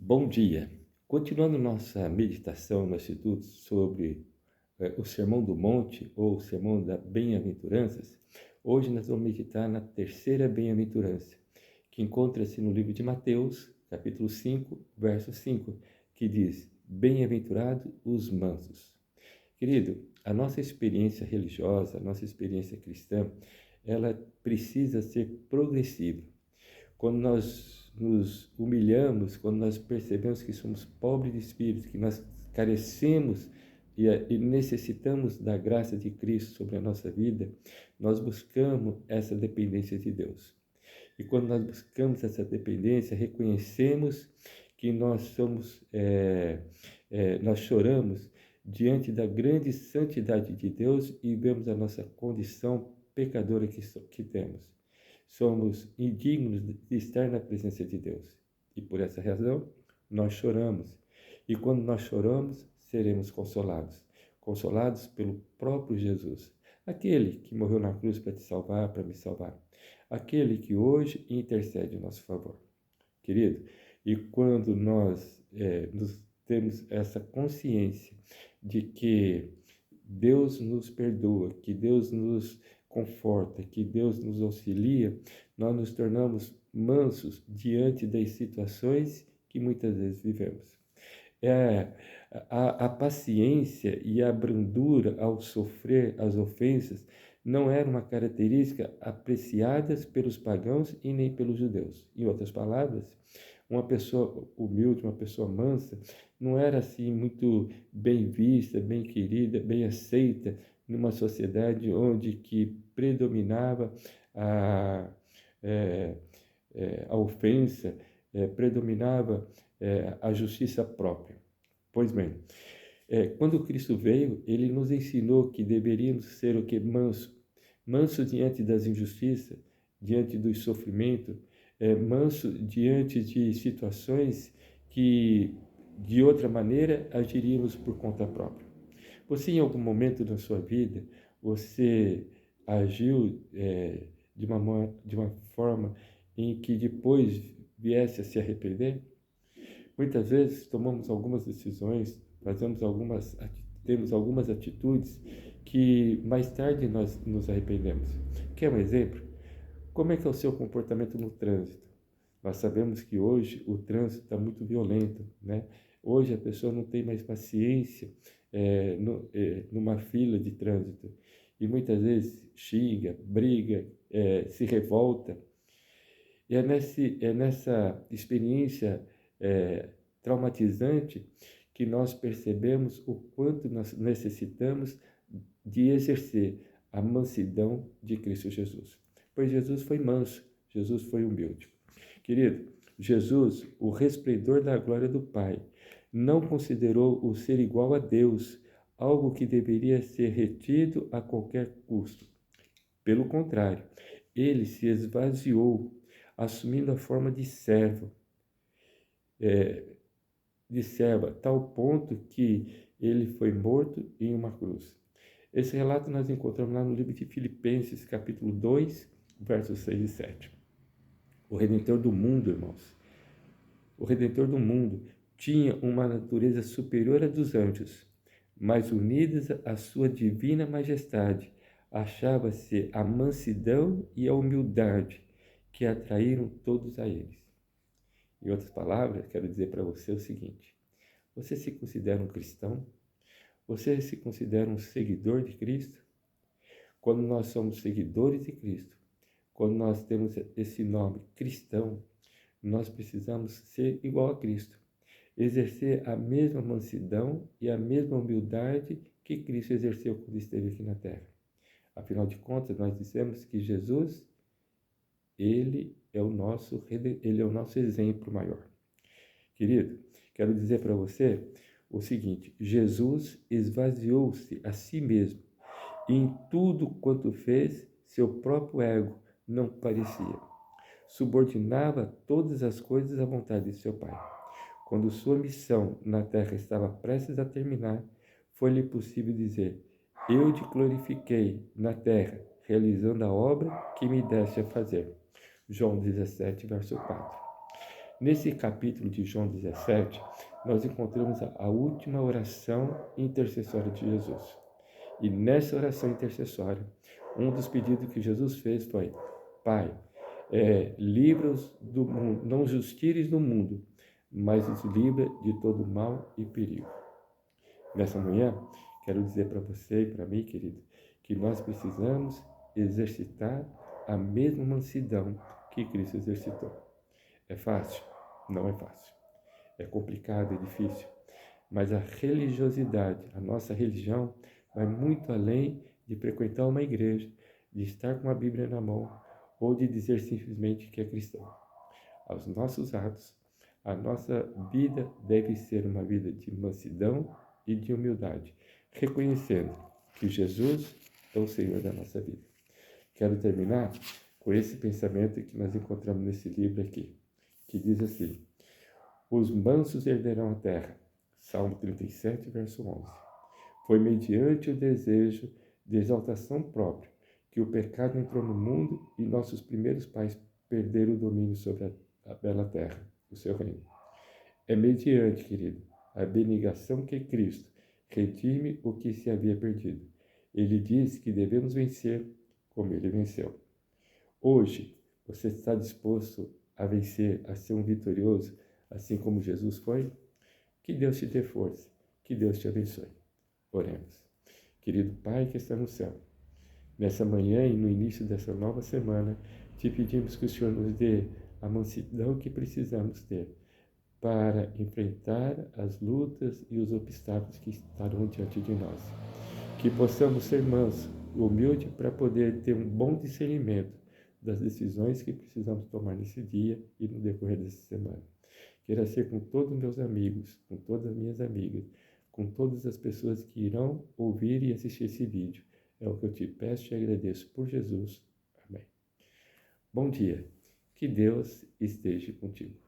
Bom dia. Continuando nossa meditação, nosso estudo sobre o Sermão do Monte, ou o Sermão das Bem-aventuranças, hoje nós vamos meditar na terceira bem-aventurança, que encontra-se no livro de Mateus, capítulo 5, verso 5, que diz: Bem-aventurados os mansos. Querido, a nossa experiência religiosa, a nossa experiência cristã, ela precisa ser progressiva. Quando nós nos humilhamos, quando nós percebemos que somos pobres de espírito, que nós carecemos e necessitamos da graça de Cristo sobre a nossa vida, nós buscamos essa dependência de Deus. E quando nós buscamos essa dependência, reconhecemos que nós choramos diante da grande santidade de Deus e vemos a nossa condição pecadora que temos. Somos indignos de estar na presença de Deus. E por essa razão, nós choramos. E quando nós choramos, seremos consolados. Consolados pelo próprio Jesus. Aquele que morreu na cruz para te salvar, para me salvar. Aquele que hoje intercede em nosso favor. Querido, e quando nós temos essa consciência de que Deus nos perdoa, que Deus nos conforta, que Deus nos auxilia, nós nos tornamos mansos diante das situações que muitas vezes vivemos. A paciência e a brandura ao sofrer as ofensas não era uma característica apreciadas pelos pagãos e nem pelos judeus. Em outras palavras, uma pessoa humilde, uma pessoa mansa, não era assim muito bem vista, bem querida, bem aceita numa sociedade onde que predominava a, é, a ofensa, predominava a justiça própria. Pois bem, quando Cristo veio, ele nos ensinou que deveríamos ser o que? Manso diante das injustiças, diante do sofrimento, manso diante de situações que, de outra maneira, agiríamos por conta própria. Você, em algum momento da sua vida, você agiu de uma forma em que depois viesse a se arrepender? Muitas vezes tomamos algumas decisões, temos algumas atitudes que mais tarde nós nos arrependemos. Quer um exemplo? Como é que é o seu comportamento no trânsito? Nós sabemos que hoje o trânsito está muito violento, né? Hoje a pessoa não tem mais paciência numa fila de trânsito e muitas vezes xinga, briga, se revolta. E é nessa experiência traumatizante que nós percebemos o quanto nós necessitamos de exercer a mansidão de Cristo Jesus. Pois Jesus foi manso, Jesus foi humilde. Querido, Jesus, o resplendor da glória do Pai, não considerou o ser igual a Deus algo que deveria ser retido a qualquer custo. Pelo contrário, ele se esvaziou, assumindo a forma de servo, de serva, a tal ponto que ele foi morto em uma cruz. Esse relato nós encontramos lá no livro de Filipenses, capítulo 2, versos 6 e 7. O Redentor do mundo, irmãos, o Redentor do mundo tinha uma natureza superior à dos anjos, mas unidas à sua divina majestade, achava-se a mansidão e a humildade que atraíram todos a eles. Em outras palavras, quero dizer para você o seguinte: você se considera um cristão? Você se considera um seguidor de Cristo? Quando nós somos seguidores de Cristo, quando nós temos esse nome cristão, nós precisamos ser igual a Cristo, exercer a mesma mansidão e a mesma humildade que Cristo exerceu quando esteve aqui na terra. Afinal de contas, nós dissemos que Jesus, ele é o nosso exemplo maior. Querido, quero dizer para você o seguinte: Jesus esvaziou-se a si mesmo e em tudo quanto fez, seu próprio ego não parecia. Subordinava todas as coisas à vontade de seu Pai. Quando sua missão na terra estava prestes a terminar, foi-lhe possível dizer: eu te glorifiquei na terra, realizando a obra que me deste a fazer. João 17, verso 4. Nesse capítulo de João 17, nós encontramos a última oração intercessória de Jesus. E nessa oração intercessória, um dos pedidos que Jesus fez foi: Pai, livra-os do mundo, não os tires do mundo, mas os livra de todo mal e perigo. Nessa manhã, quero dizer para você e para mim, querido, que nós precisamos exercitar a mesma mansidão que Cristo exercitou. É fácil? Não é fácil. É complicado, é difícil. Mas a religiosidade, a nossa religião, vai muito além de frequentar uma igreja, de estar com a Bíblia na mão ou de dizer simplesmente que é cristão. Aos nossos atos, a nossa vida deve ser uma vida de mansidão e de humildade, reconhecendo que Jesus é o Senhor da nossa vida. Quero terminar com esse pensamento que nós encontramos nesse livro aqui, que diz assim: os mansos herderão a terra. Salmo 37, verso 11. Foi mediante o desejo de exaltação própria que o pecado entrou no mundo e nossos primeiros pais perderam o domínio sobre a bela terra, o seu reino. É mediante, querido, a abnegação que Cristo redime o que se havia perdido. Ele diz que devemos vencer como ele venceu. Hoje, você está disposto a vencer, a ser um vitorioso, assim como Jesus foi? Que Deus te dê força, que Deus te abençoe. Oremos. Querido Pai que está no céu, nessa manhã e no início dessa nova semana, te pedimos que o Senhor nos dê a mansidão que precisamos ter para enfrentar as lutas e os obstáculos que estarão diante de nós. Que possamos ser mansos e humildes para poder ter um bom discernimento das decisões que precisamos tomar nesse dia e no decorrer dessa semana. Queira ser com todos os meus amigos, com todas as minhas amigas, com todas as pessoas que irão ouvir e assistir esse vídeo. É o que eu te peço e agradeço por Jesus. Amém. Bom dia. Que Deus esteja contigo.